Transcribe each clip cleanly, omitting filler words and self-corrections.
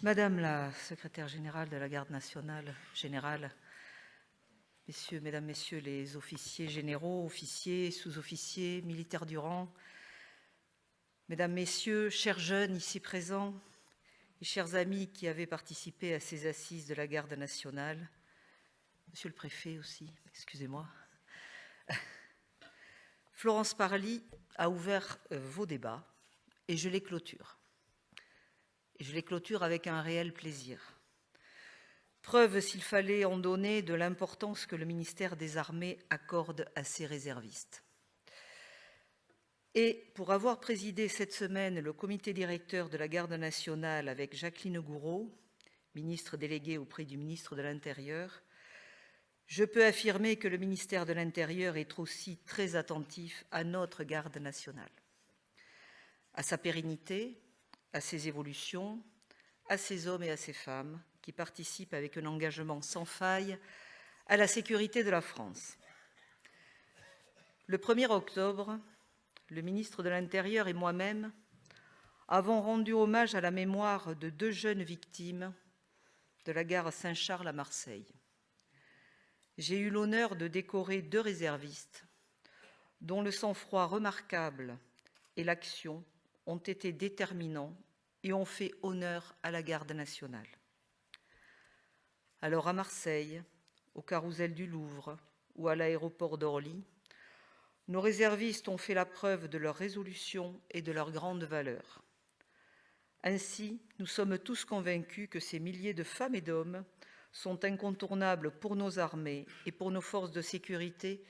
Madame la secrétaire générale de la Garde nationale générale, Mesdames, Messieurs les officiers généraux, officiers, sous-officiers, militaires du rang, Mesdames, Messieurs, chers jeunes ici présents et chers amis qui avaient participé à ces assises de la Garde nationale, Monsieur le Préfet aussi, excusez-moi, Florence Parly a ouvert vos débats et je les clôture. Et je les clôture avec un réel plaisir. Preuve, s'il fallait en donner, de l'importance que le ministère des Armées accorde à ses réservistes. Et pour avoir présidé cette semaine le comité directeur de la Garde nationale avec Jacqueline Gouraud, ministre déléguée auprès du ministre de l'Intérieur, je peux affirmer que le ministère de l'Intérieur est aussi très attentif à notre Garde nationale, à sa pérennité, à ses évolutions, à ces hommes et à ces femmes qui participent avec un engagement sans faille à la sécurité de la France. Le 1er octobre, le ministre de l'Intérieur et moi-même avons rendu hommage à la mémoire de 2 jeunes victimes de la gare Saint-Charles à Marseille. J'ai eu l'honneur de décorer 2 réservistes dont le sang-froid remarquable et l'action ont été déterminants et ont fait honneur à la Garde nationale. Alors à Marseille, au Carrousel du Louvre ou à l'aéroport d'Orly, nos réservistes ont fait la preuve de leur résolution et de leur grande valeur. Ainsi, nous sommes tous convaincus que ces milliers de femmes et d'hommes sont incontournables pour nos armées et pour nos forces de sécurité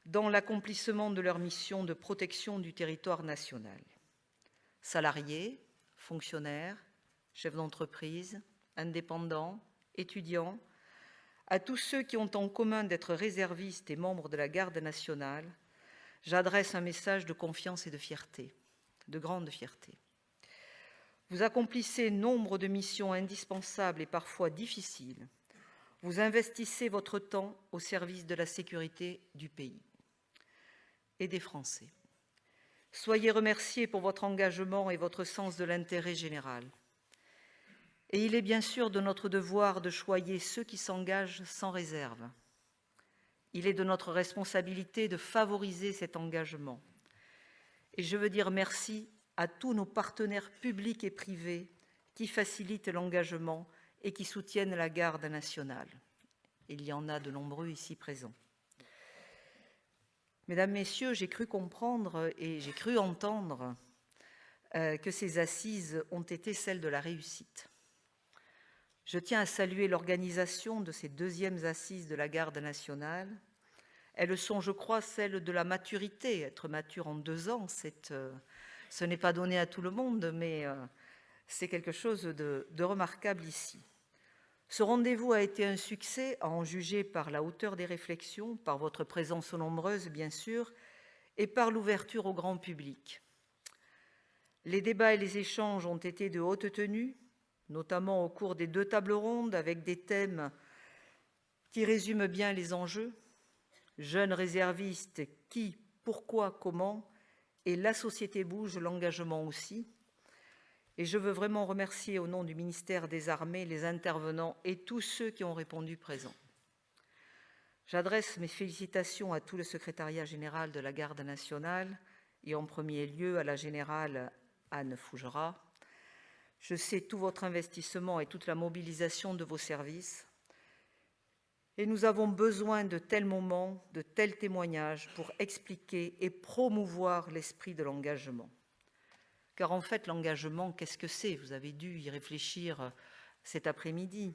dans l'accomplissement de leur mission de protection du territoire national. Salariés, fonctionnaires, chefs d'entreprise, indépendants, étudiants, à tous ceux qui ont en commun d'être réservistes et membres de la Garde nationale, j'adresse un message de confiance et de fierté, de grande fierté. Vous accomplissez nombre de missions indispensables et parfois difficiles. Vous investissez votre temps au service de la sécurité du pays et des Français. Soyez remerciés pour votre engagement et votre sens de l'intérêt général. Et il est bien sûr de notre devoir de choyer ceux qui s'engagent sans réserve. Il est de notre responsabilité de favoriser cet engagement. Et je veux dire merci à tous nos partenaires publics et privés qui facilitent l'engagement et qui soutiennent la Garde nationale. Il y en a de nombreux ici présents. Mesdames, Messieurs, j'ai cru comprendre et j'ai cru entendre que ces assises ont été celles de la réussite. Je tiens à saluer l'organisation de ces 2e assises de la Garde nationale. Elles sont, je crois, celles de la maturité. Être mature en 2 ans, ce n'est pas donné à tout le monde, mais c'est quelque chose de remarquable ici. Ce rendez-vous a été un succès, à en juger par la hauteur des réflexions, par votre présence nombreuse, bien sûr, et par l'ouverture au grand public. Les débats et les échanges ont été de haute tenue, notamment au cours des 2 tables rondes avec des thèmes qui résument bien les enjeux. Jeunes réservistes, qui, pourquoi, comment, et la société bouge, l'engagement aussi. Et je veux vraiment remercier au nom du ministère des Armées les intervenants et tous ceux qui ont répondu présents. J'adresse mes félicitations à tout le secrétariat général de la Garde nationale et en premier lieu à la générale Anne Fougerat. Je sais tout votre investissement et toute la mobilisation de vos services. Et nous avons besoin de tels moments, de tels témoignages pour expliquer et promouvoir l'esprit de l'engagement. Car en fait, l'engagement, qu'est-ce que c'est? Vous avez dû y réfléchir cet après-midi.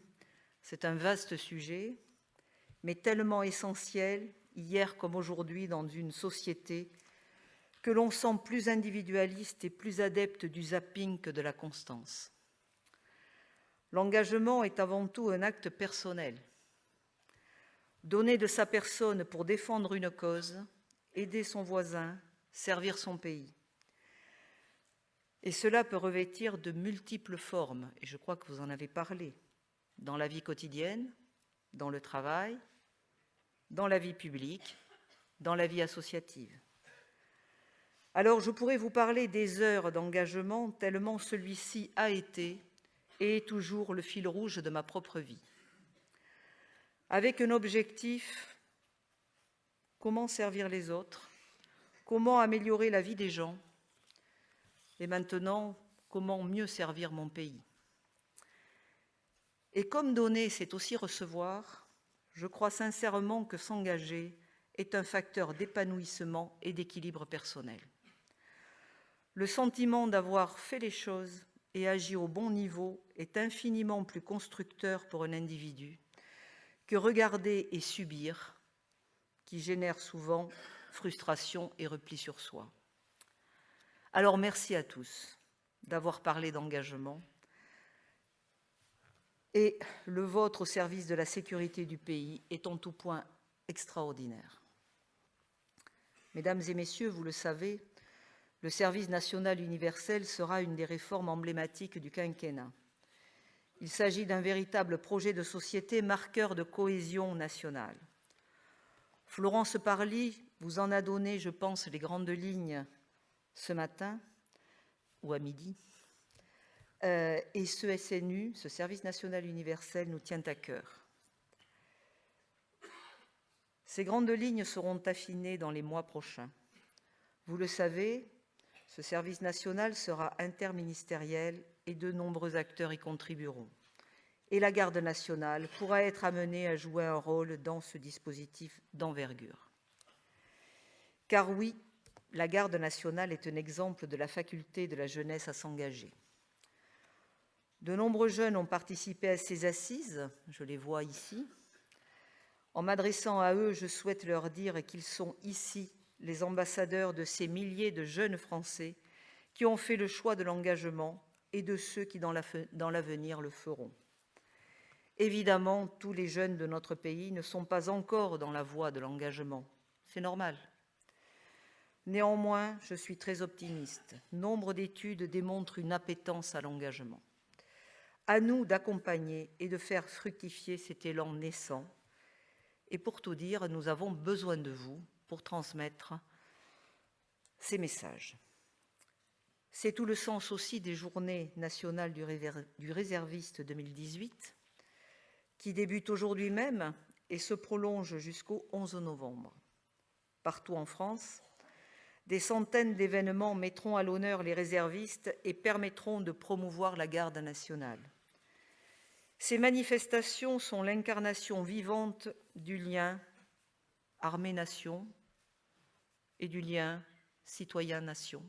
C'est un vaste sujet, mais tellement essentiel, hier comme aujourd'hui, dans une société que l'on sent plus individualiste et plus adepte du zapping que de la constance. L'engagement est avant tout un acte personnel. Donner de sa personne pour défendre une cause, aider son voisin, servir son pays. Et cela peut revêtir de multiples formes, et je crois que vous en avez parlé, dans la vie quotidienne, dans le travail, dans la vie publique, dans la vie associative. Alors je pourrais vous parler des heures d'engagement tellement celui-ci a été et est toujours le fil rouge de ma propre vie. Avec un objectif, comment servir les autres, comment améliorer la vie des gens, et maintenant, comment mieux servir mon pays. Et comme donner, c'est aussi recevoir, je crois sincèrement que s'engager est un facteur d'épanouissement et d'équilibre personnel. Le sentiment d'avoir fait les choses et agi au bon niveau est infiniment plus constructeur pour un individu que regarder et subir, qui génère souvent frustration et repli sur soi. Alors merci à tous d'avoir parlé d'engagement, et le vôtre au service de la sécurité du pays est en tout point extraordinaire. Mesdames et messieurs, vous le savez, le service national universel sera une des réformes emblématiques du quinquennat. Il s'agit d'un véritable projet de société marqueur de cohésion nationale. Florence Parly vous en a donné, je pense, les grandes lignes ce matin ou à midi. Et ce SNU, ce service national universel, nous tient à cœur. Ces grandes lignes seront affinées dans les mois prochains. Vous le savez, ce service national sera interministériel et de nombreux acteurs y contribueront. Et la garde nationale pourra être amenée à jouer un rôle dans ce dispositif d'envergure. Car oui, la garde nationale est un exemple de la faculté de la jeunesse à s'engager. De nombreux jeunes ont participé à ces assises, je les vois ici. En m'adressant à eux, je souhaite leur dire qu'ils sont ici les ambassadeurs de ces milliers de jeunes Français qui ont fait le choix de l'engagement et de ceux qui, dans l'avenir, le feront. Évidemment, tous les jeunes de notre pays ne sont pas encore dans la voie de l'engagement. C'est normal. Néanmoins, je suis très optimiste. Nombre d'études démontrent une appétence à l'engagement. À nous d'accompagner et de faire fructifier cet élan naissant. Et pour tout dire, nous avons besoin de vous pour transmettre ces messages. C'est tout le sens aussi des Journées nationales du réserviste 2018, qui débutent aujourd'hui même et se prolongent jusqu'au 11 novembre. Partout en France, des centaines d'événements mettront à l'honneur les réservistes et permettront de promouvoir la garde nationale. Ces manifestations sont l'incarnation vivante du lien armée-nation et du lien citoyen-nation.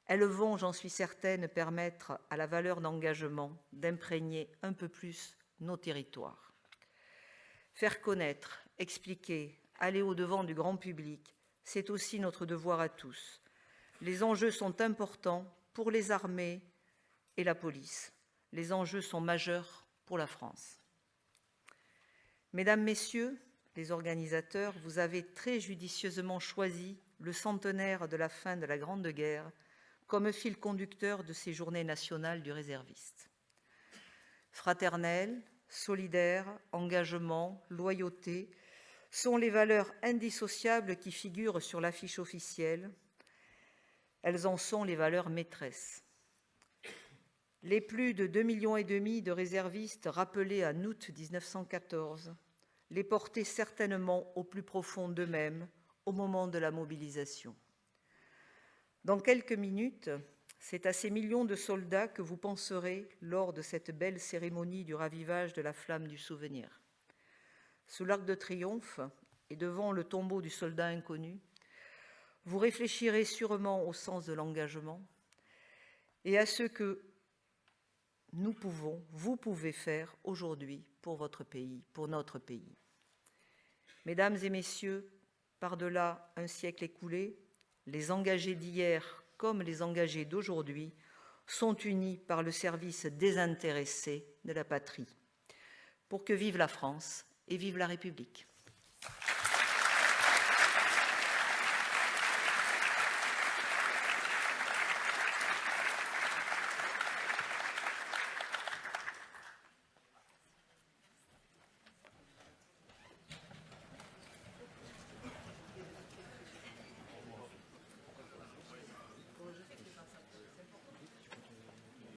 Elles vont, j'en suis certaine, permettre à la valeur d'engagement d'imprégner un peu plus nos territoires. Faire connaître, expliquer, aller au-devant du grand public, c'est aussi notre devoir à tous. Les enjeux sont importants pour les armées et la police. Les enjeux sont majeurs pour la France. Mesdames, Messieurs, les organisateurs, vous avez très judicieusement choisi le centenaire de la fin de la Grande Guerre comme fil conducteur de ces Journées nationales du réserviste. Fraternel, solidaire, engagement, loyauté sont les valeurs indissociables qui figurent sur l'affiche officielle. Elles en sont les valeurs maîtresses. Les plus de 2,5 millions de réservistes rappelés en août 1914 les portaient certainement au plus profond d'eux-mêmes au moment de la mobilisation. Dans quelques minutes, c'est à ces millions de soldats que vous penserez lors de cette belle cérémonie du ravivage de la flamme du souvenir. Sous l'Arc de Triomphe et devant le tombeau du soldat inconnu, vous réfléchirez sûrement au sens de l'engagement et à ce que vous pouvez faire aujourd'hui pour votre pays, pour notre pays. Mesdames et messieurs, par-delà un siècle écoulé, les engagés d'hier comme les engagés d'aujourd'hui sont unis par le service désintéressé de la patrie. Pour que vive la France et vive la République.